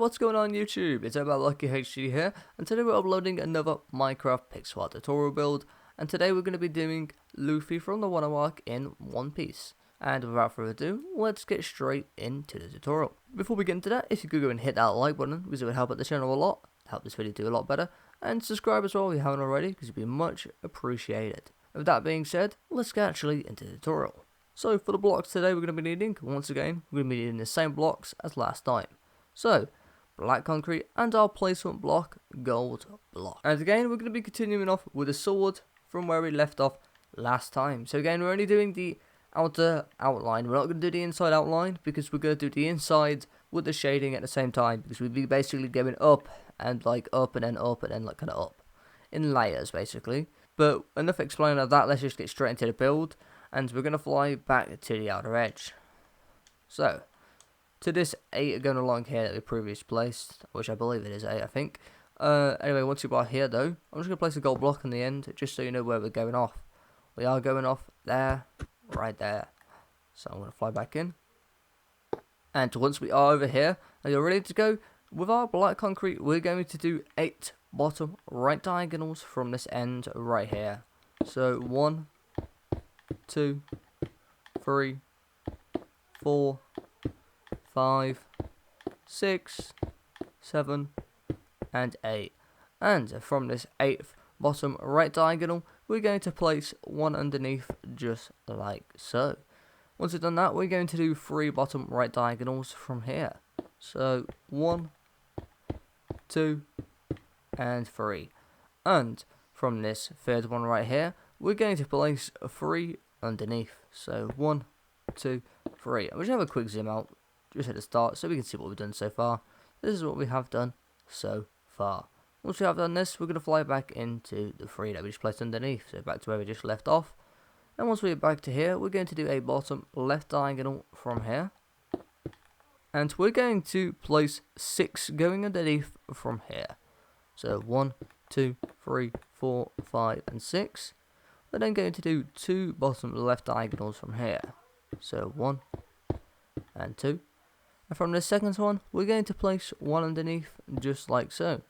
what's going on YouTube? It's about Lucky HD here, and today we're uploading another Minecraft pixel art tutorial build, and today we're going to be doing Luffy from the Wano arc in one piece. And without further ado, let's get straight into the tutorial. Before we get into that, if you could go and hit that like button, because it would help out the channel a lot, help this video do a lot better, and subscribe as well if you haven't already, because it'd be much appreciated. With that being said, let's get actually into the tutorial. So for the blocks today we're going to be needing, once again, we're going to be needing the same blocks as last time. So, black concrete and our placement block, gold block. And again, we're going to be continuing off with a sword from where we left off last time. So again, we're only doing the outer outline. We're not going to do the inside outline because we're going to do the inside with the shading at the same time. Because we'd be basically going up and like up and then up and then like kind of up. In layers basically. But enough explaining of that, let's just get straight into the build. And we're going to fly back to the outer edge. So, to this 8 going along here that we previously placed, which I believe it is 8, I think. Anyway, once you are here though, I'm just going to place a gold block on the end, just so you know where we're going off. We are going off there, right there. So I'm going to fly back in. And once we are over here, and you're ready to go, with our black concrete, we're going to do 8 bottom right diagonals from this end right here. So 1, 2, 3, 4, 5, 6, 7, and 8. And from this 8th bottom right diagonal, we're going to place one underneath just like so. Once we've done that, we're going to do 3 bottom right diagonals from here. So 1, 2, and 3. And from this 3rd one right here, we're going to place 3 underneath. So 1, 2, 3. I'm just have a quick zoom out just at the start so we can see what we've done so far. This is what we have done so far. Once we have done this, we're going to fly back into the 3 that we just placed underneath. So back to where we just left off. And once we get back to here, we're going to do a bottom left diagonal from here. And we're going to place 6 going underneath from here. So 1, 2, 3, 4, 5, and 6. We're then going to do 2 bottom left diagonals from here. So 1 and 2. And from the second one, we're going to place 1 underneath just like so.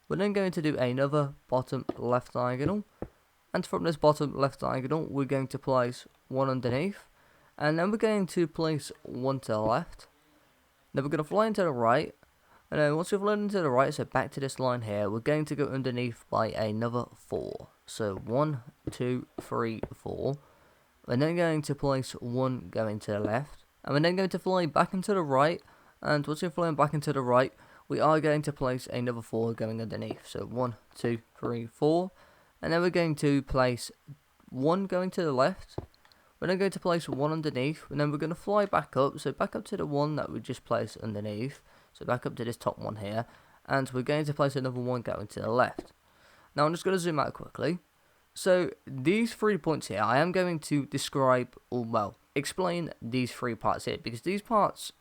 We're then going to do another bottom left diagonal. And from this bottom left diagonal, we're going to place 1 underneath. And then we're going to place 1 to the left. Then we're going to fly into the right. And then once we've flown into the right, so back to this line here, we're going to go underneath by another 4. So 1, 2, 3, 4. We're then going to place 1 going to the left. And we're then going to fly back into the right. And once we're flying back into the right, we are going to place another 4 going underneath. So 1, 2, 3, 4. And then we're going to place 1 going to the left. We're then going to place 1 underneath. And then we're going to fly back up. So back up to the 1 that we just placed underneath. So back up to this top one here. And we're going to place another 1 going to the left. Now I'm just going to zoom out quickly. So these 3 points here, I am going to describe, or well, explain these 3 parts here. Because these parts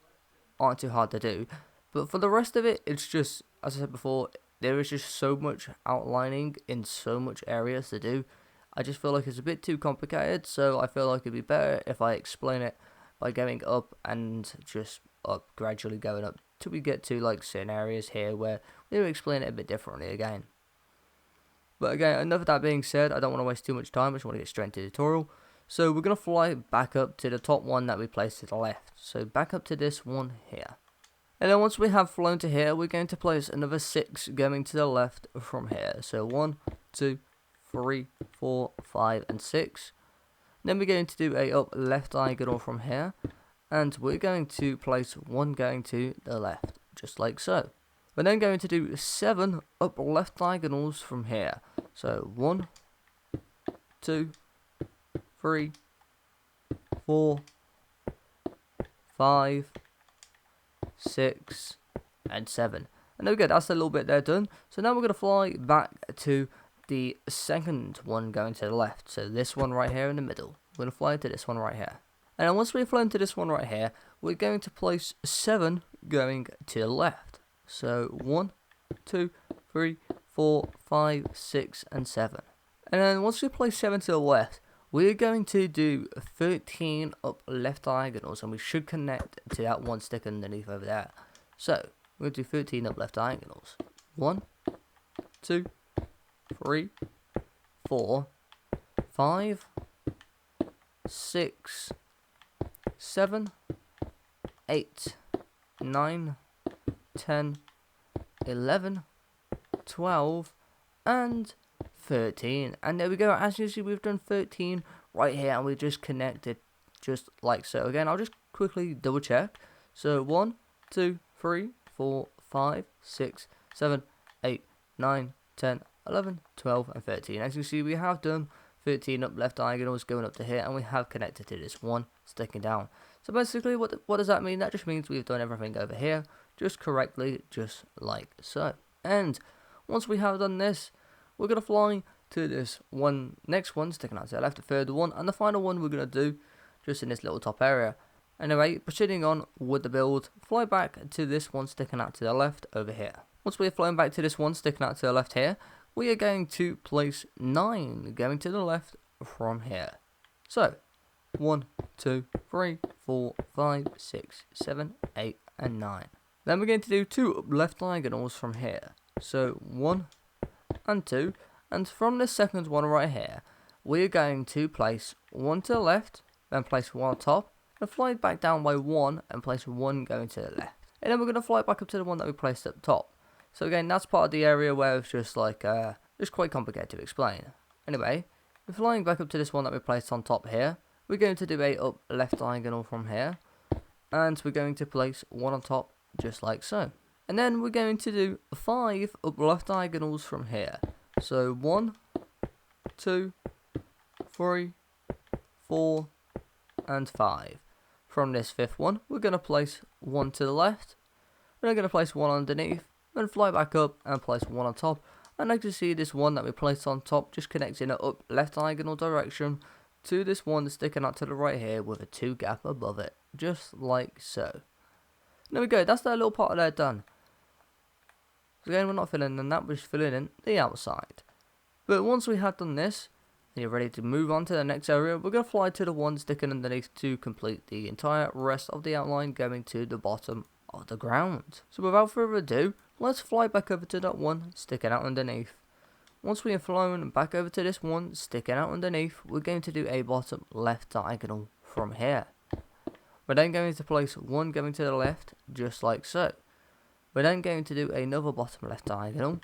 aren't too hard to do. But for the rest of it, it's just, as I said before, there is just so much outlining in so much areas to do. I just feel like it's a bit too complicated. So I feel like it'd be better if I explain it by going up and just up, gradually going up. Till we get to like certain areas here where we'll explain it a bit differently again. But again, enough of that being said, I don't want to waste too much time, I just want to get straight into the tutorial. So we're going to fly back up to the top one that we placed to the left. So back up to this one here. And then once we have flown to here, we're going to place another 6 going to the left from here. So 1, 2, 3, 4, 5, and 6. Then we're going to do a up left diagonal from here. And we're going to place 1 going to the left, just like so. We're then going to do 7 up left diagonals from here. So 1, 2, 3, 4, 5, 6, and 7. And there we go, that's a little bit there done. So now we're going to fly back to the second one going to the left. So this one right here in the middle. We're going to fly to this one right here. And then once we've flown to this one right here, we're going to place 7 going to the left. So 1, 2, 3, 4, 5, 6, and 7. And then once we place 7 to the left, we're going to do 13 up left diagonals, and we should connect to that one stick underneath over there. So we're we're going to do 13 up left diagonals. 1, 2, 3, 4, 5, 6, 7, 8, 9, 10, 11, 12, and 13. And there we go. As you see, we've done 13 right here, and we just connected just like so. Again, I'll just quickly double check. So 1, 2, 3, 4, 5, 6, 7, 8, 9, 10, 11, 12, and 13. As you see, we have done 13 up left diagonals going up to here, and we have connected to this one sticking down. So basically, what does that mean? That just means we've done everything over here just correctly, just like so. And once we have done this, we're going to fly to this next one sticking out to the left, the third one, and the final one we're going to do just in this little top area. Anyway, proceeding on with the build, fly back to this one sticking out to the left over here. Once we are flying back to this one sticking out to the left here, we are going to place 9 going to the left from here. So 1, 2, 3, 4, 5, 6, 7, 8, and 9. Then we're going to do 2 left diagonals from here. So 1 and 2, and from this second one right here, we're going to place 1 to the left, then place 1 on top, and fly back down by 1 and place 1 going to the left. And then we're going to fly back up to the one that we placed up top. So again, that's part of the area where it's just like, it's quite complicated to explain. Anyway, we're flying back up to this one that we placed on top here. We're going to do a up left diagonal from here, and we're going to place 1 on top just like so. And then we're going to do 5 up left diagonals from here. So 1, 2, 3, 4, and 5. From this 5th one, we're going to place 1 to the left. We're going to place 1 underneath, then fly back up and place 1 on top. And like you see, this one that we placed on top just connects in an up left diagonal direction to this one sticking out to the right here with a 2 gap above it, just like so. There we go, that's that little part of there done. So again, we're not filling in that, we're just filling in the outside. But once we have done this, and you're ready to move on to the next area, we're going to fly to the one sticking underneath to complete the entire rest of the outline going to the bottom of the ground. So without further ado, let's fly back over to that one sticking out underneath. Once we have flown back over to this one sticking out underneath, we're going to do a bottom left diagonal from here. We're then going to place 1 going to the left, just like so. We're then going to do another bottom left diagonal.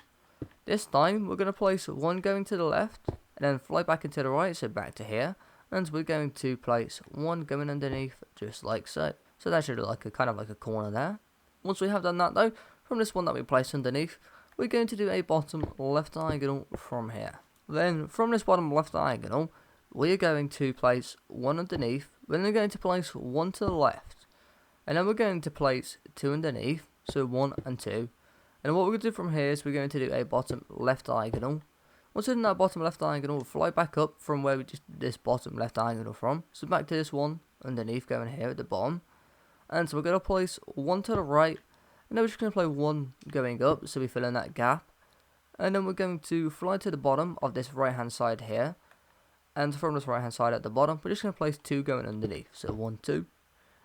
This time, we're going to place 1 going to the left, and then fly back into the right, so back to here. And we're going to place 1 going underneath, just like so. So that should look like a kind of like a corner there. Once we have done that though, from this one that we placed underneath, we're going to do a bottom left diagonal from here. Then from this bottom left diagonal, we're going to place 1 underneath, then we're going to place 1 to the left, and then we're going to place 2 underneath, so 1 and 2. And what we're going to do from here is we're going to do a bottom left diagonal. Once we're in that bottom left diagonal, we'll fly back up from where we just did this bottom left diagonal from. So back to this one underneath going here at the bottom. And so we're going to place 1 to the right, and then we're just going to play 1 going up, so we fill in that gap. And then we're going to fly to the bottom of this right hand side here. And from this right hand side at the bottom, we're just going to place 2 going underneath, so 1, 2.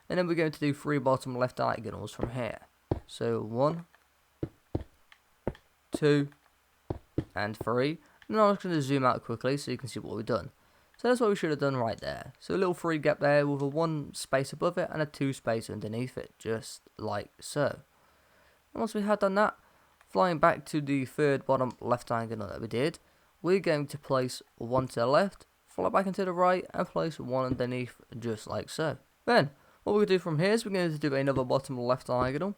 And then we're going to do 3 bottom left diagonals from here. So 1, 2, and 3. And I'm just going to zoom out quickly so you can see what we've done. So that's what we should have done right there. So a little 3 gap there with a 1 space above it and a 2 space underneath it, just like so. And once we had done that, flying back to the 3rd bottom left diagonal that we did, we're going to place 1 to the left, fly back into the right, and place 1 underneath, just like so. Then, what we're going to do from here is we're going to do another bottom left diagonal.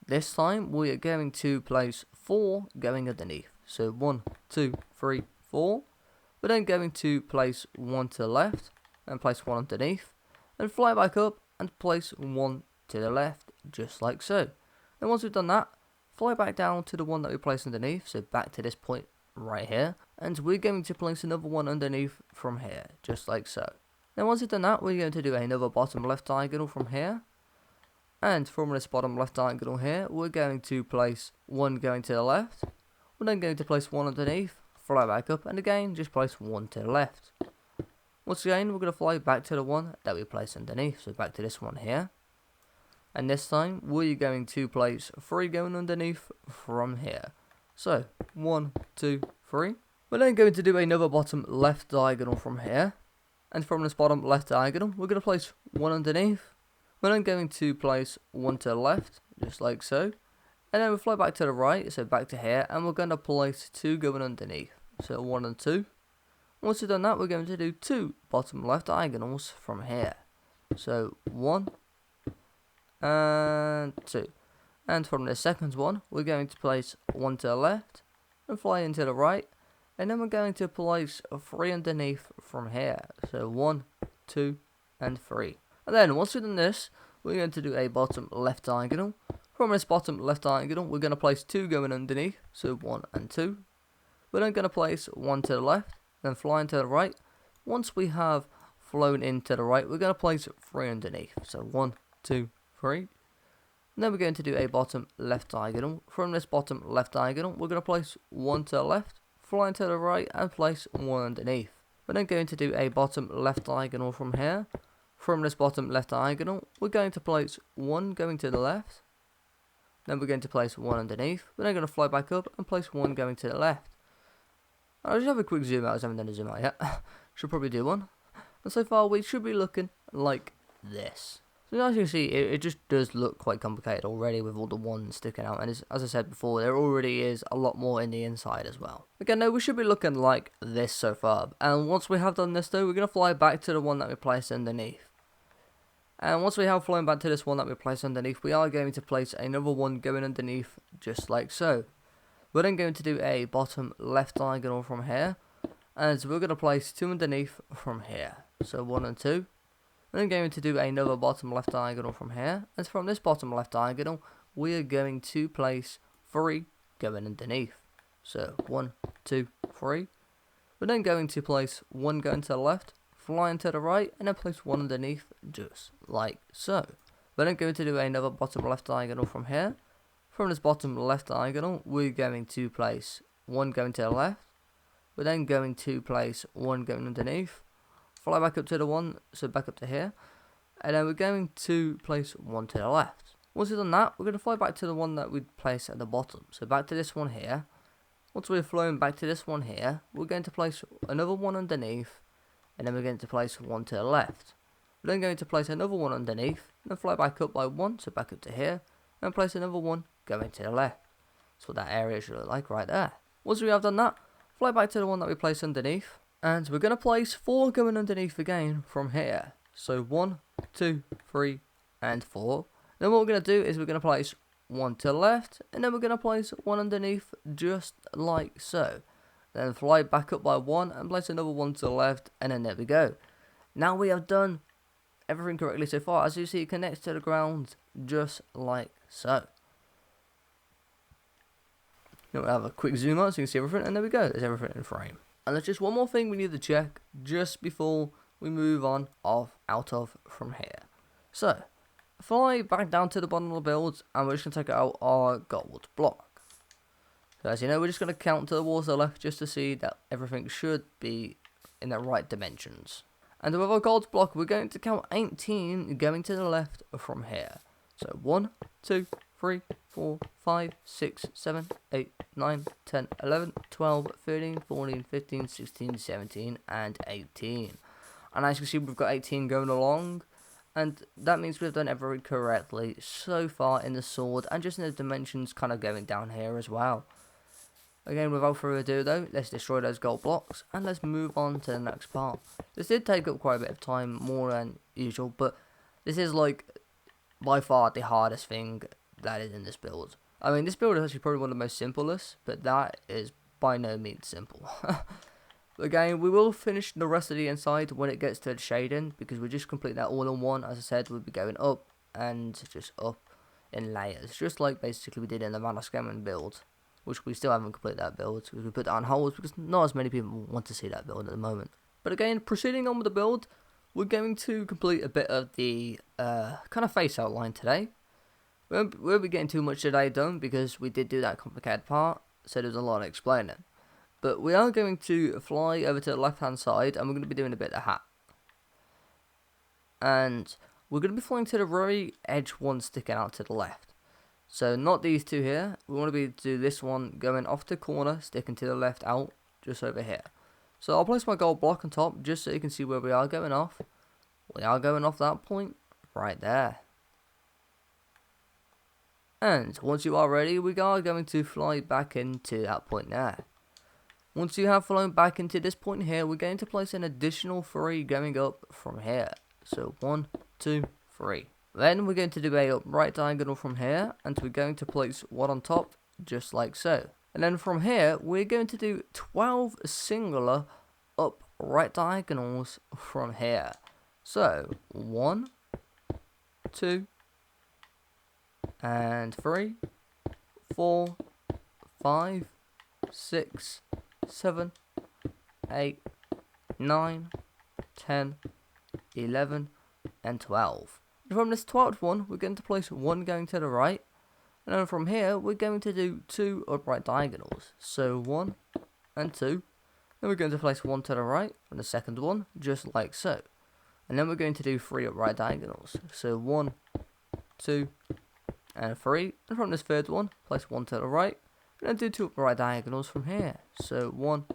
This time, we are going to place 4 going underneath. So 1, 2, 3, 4. We're then going to place 1 to the left, and place 1 underneath, and fly back up, and place 1 to the left, just like so. Then once we've done that, fly back down to the one that we placed underneath, so back to this point right here, and we're going to place another one underneath from here, just like so. Then once we've done that, we're going to do another bottom left diagonal from here, and from this bottom left diagonal here, we're going to place 1 going to the left, we're then going to place 1 underneath, fly back up, and again, just place 1 to the left. Once again, we're going to fly back to the one that we placed underneath, so back to this one here. And this time, we're going to place 3 going underneath from here. So, 1, 2, 3. We're then going to do another bottom left diagonal from here. And from this bottom left diagonal, we're going to place 1 underneath. We're then going to place 1 to the left, just like so. And then we'll fly back to the right, so back to here. And we're going to place 2 going underneath. So 1 and 2. Once we've done that, we're going to do 2 bottom left diagonals from here. So 1 and 2. And from the second one, we're going to place 1 to the left and fly into the right. And then we're going to place 3 underneath from here. So 1, 2, and 3. And then once we've done this, we're going to do a bottom left diagonal. From this bottom left diagonal, we're going to place 2 going underneath. So 1 and 2. We're then going to place 1 to the left, then fly into the right. Once we have flown into the right, we're going to place 3 underneath. So 1, 2, 3. And then we're going to do a bottom left diagonal. From this bottom left diagonal, we're going to place 1 to the left, fly into the right, and place 1 underneath. We're then going to do a bottom left diagonal from here. From this bottom left diagonal, we're going to place 1 going to the left. Then we're going to place 1 underneath. We're then going to fly back up and place 1 going to the left. I'll just have a quick zoom out, as I haven't done a zoom out yet. Should probably do one. And so far, we should be looking like this. So as you can see, it just does look quite complicated already with all the ones sticking out. And as I said before, there already is a lot more in the inside as well. Again, no, we should be looking like this so far. And once we have done this though, we're going to fly back to the one that we placed underneath. And once we have flown back to this one that we placed underneath, we are going to place another one going underneath just like so. We're then going to do a bottom left diagonal from here. And we're going to place 2 underneath from here. So 1 and 2. We're then going to do another bottom left diagonal from here. And from this bottom left diagonal, we are going to place 3 going underneath. So 1, 2, 3. We're then going to place 1 going to the left, flying to the right, and then place 1 underneath, just like so. We're then going to do another bottom left diagonal from here. From this bottom left diagonal, we're going to place 1 going to the left. We're then going to place 1 going underneath. Fly back up to the one, so back up to here. And then we're going to place 1 to the left. Once we've done that, we're going to fly back to the one that we'd place at the bottom. So back to this one here. Once we've flown back to this one here, we're going to place another 1 underneath. And then we're going to place 1 to the left. We're then going to place another 1 underneath. And then fly back up by 1, so back up to here. And place another 1 going to the left. That's what that area should look like right there. Once we have done that, fly back to the one that we placed underneath. And we're going to place 4 going underneath again from here. So 1, 2, 3, and 4. Then what we're going to do is we're going to place 1 to the left. And then we're going to place 1 underneath just like so. Then fly back up by 1 and place another 1 to the left. And then there we go. Now we have done everything correctly so far. As you see, it connects to the ground just like so. Now we'll have a quick zoom out so you can see everything. And there we go. There's everything in frame. And there's just one more thing we need to check just before we move on out of from here. So, fly back down to the bottom of the build and we're just going to take out our gold block. So as you know, we're just going to count to the water left just to see that everything should be in the right dimensions. And with our gold block, we're going to count 18 going to the left from here. So 1, 2, 3, 4, 5, 6, 7, 8, 9, 10, 11, 12, 13, 14, 15, 16, 17, and 18. And as you can see, we've got 18 going along. And that means we've done everything correctly so far in the sword. And just in the dimensions kind of going down here as well. Again, without further ado though, let's destroy those gold blocks. And let's move on to the next part. This did take up quite a bit of time, more than usual. But this is like by far the hardest thing that is in this build. I mean, this build is actually probably one of the most simplest, but that is by no means simple. Again, we will finish the rest of the inside when it gets to the shading, because we just complete that all in one. As I said, we'll be going up and just up in layers, just like basically we did in the Manascaman build, which we still haven't completed that build, because we put that on hold, because not as many people want to see that build at the moment. But again, proceeding on with the build, we're going to complete a bit of the kind of face outline today. We won't be getting too much today done, because we did do that complicated part, so there's a lot of explaining. But we are going to fly over to the left hand side, and we're going to be doing a bit of the hat. And we're going to be flying to the very edge one sticking out to the left. So not these two here, we want to be do this one going off the corner, sticking to the left out, just over here. So I'll place my gold block on top, just so you can see where we are going off. We are going off that point, right there. And once you are ready, we are going to fly back into that point there. Once you have flown back into this point here, we're going to place an additional 3 going up from here. So 1, 2, 3. Then we're going to do a right diagonal from here, and we're going to place one on top, just like so. And then from here, we're going to do 12 singular up right diagonals from here. So 1, 2, and 3, 4, 5, 6, 7, 8, 9, 10, 11, and 12. And from this 12th one, we're going to place one going to the right. And then from here, we're going to do 2 upright diagonals. So 1 and 2. Then we're going to place one to the right on the second one, just like so. And then we're going to do 3 upright diagonals. So 1, 2, and 3. And from this third one, place one to the right. And then do 2 upright diagonals from here. So 1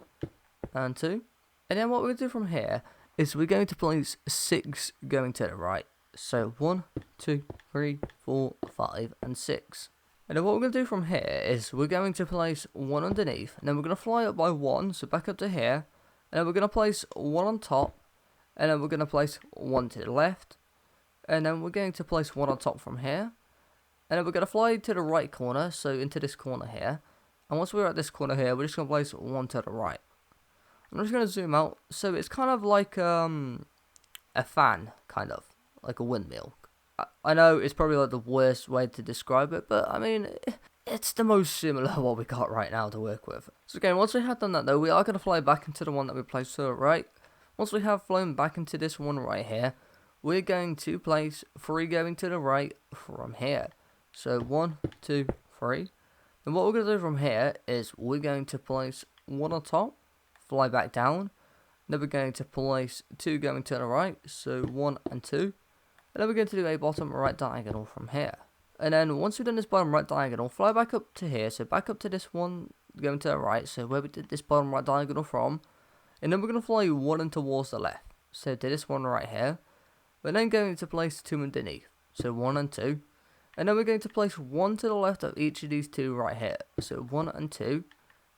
and 2. And then what we're going to do from here is we're going to place 6 going to the right. So 1, 2, 3, 4, 5, and 6. And then what we're going to do from here is we're going to place one underneath. And then we're going to fly up by 1, so back up to here. And then we're going to place one on top. And then we're going to place one to the left. And then we're going to place one on top from here. And then we're going to fly to the right corner, so into this corner here. And once we're at this corner here, we're just going to place one to the right. I'm just going to zoom out. So it's kind of like a fan, kind of. Like a windmill. I know it's probably like the worst way to describe it, but I mean, it's the most similar what we got right now to work with. So again, once we have done that though, we are going to fly back into the one that we placed to the right. Once we have flown back into this one right here, we're going to place 3 going to the right from here. So 1, 2, 3. And what we're going to do from here is we're going to place one on top, fly back down. Then we're going to place 2 going to the right, so 1 and 2. And then we're going to do a bottom right diagonal from here. And then once we've done this bottom right diagonal, fly back up to here. So back up to this one going to the right. So where we did this bottom right diagonal from. And then we're going to fly 1 in towards the left. So to this one right here. We're then going to place 2 underneath. So 1 and 2. And then we're going to place 1 to the left of each of these 2 right here. So 1 and 2.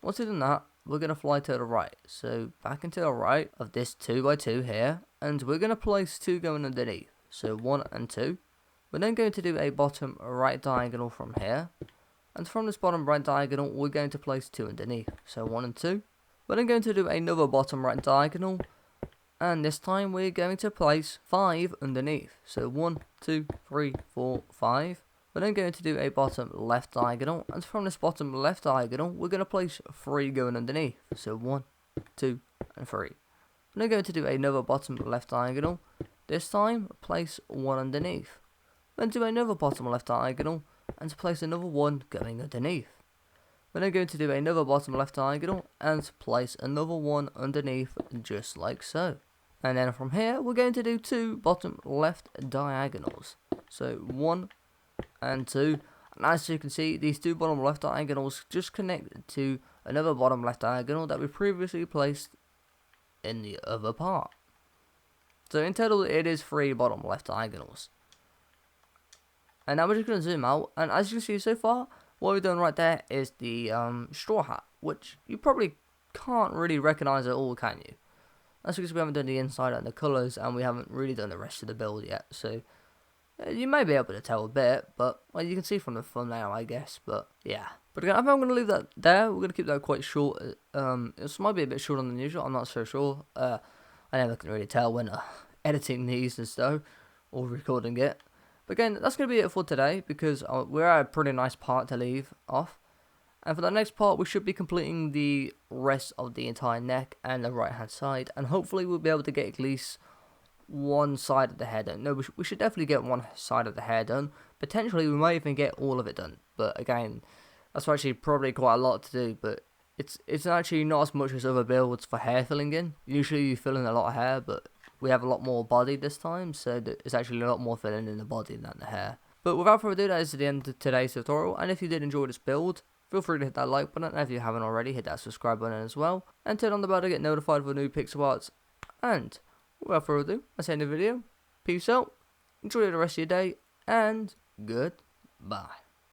Once we've done that, we're going to fly to the right. So back into the right of this 2 by 2 here. And we're going to place 2 going underneath. So 1 and 2. We're then going to do a bottom right diagonal from here. And from this bottom right diagonal, we're going to place 2 underneath. So 1 and 2. We're then going to do another bottom right diagonal. And this time we're going to place 5 underneath. So 1, 2, 3, 4, 5. We're then going to do a bottom left diagonal. And from this bottom left diagonal, we're going to place 3 going underneath. So 1, 2, and 3. We're then going to do another bottom left diagonal. This time, place 1 underneath. Then do another bottom left diagonal, and to place another 1 going underneath. We're then going to do another bottom left diagonal, and place another 1 underneath, just like so. And then from here, we're going to do 2 bottom left diagonals. So 1 and 2. And as you can see, these 2 bottom left diagonals just connect to another bottom left diagonal that we previously placed in the other part. So in total, it is 3 bottom left diagonals. And now we're just going to zoom out. And as you can see so far, what we've done right there is the straw hat. Which you probably can't really recognize at all, can you? That's because we haven't done the inside and the colours. And we haven't really done the rest of the build yet. So you may be able to tell a bit. But well, you can see from the thumbnail, I guess. But yeah. But again, I think I'm going to leave that there. We're going to keep that quite short. This might be a bit shorter than usual. I'm not so sure. I never can really tell when editing these and stuff, or recording it. But again, that's going to be it for today, because we're at a pretty nice part to leave off. And for the next part, we should be completing the rest of the entire neck and the right hand side. And hopefully we'll be able to get at least one side of the hair done. No, we should definitely get one side of the hair done. Potentially we might even get all of it done. But again, that's actually probably quite a lot to do. But it's actually not as much as other builds for hair filling in. Usually you fill in a lot of hair, but we have a lot more body this time, so it's actually a lot more filling in the body than the hair. But without further ado, that is the end of today's tutorial, and if you did enjoy this build, feel free to hit that like button, and if you haven't already, hit that subscribe button as well, and turn on the bell to get notified for new pixel arts. And without further ado, that's the end of the video. Peace out, enjoy the rest of your day, and goodbye.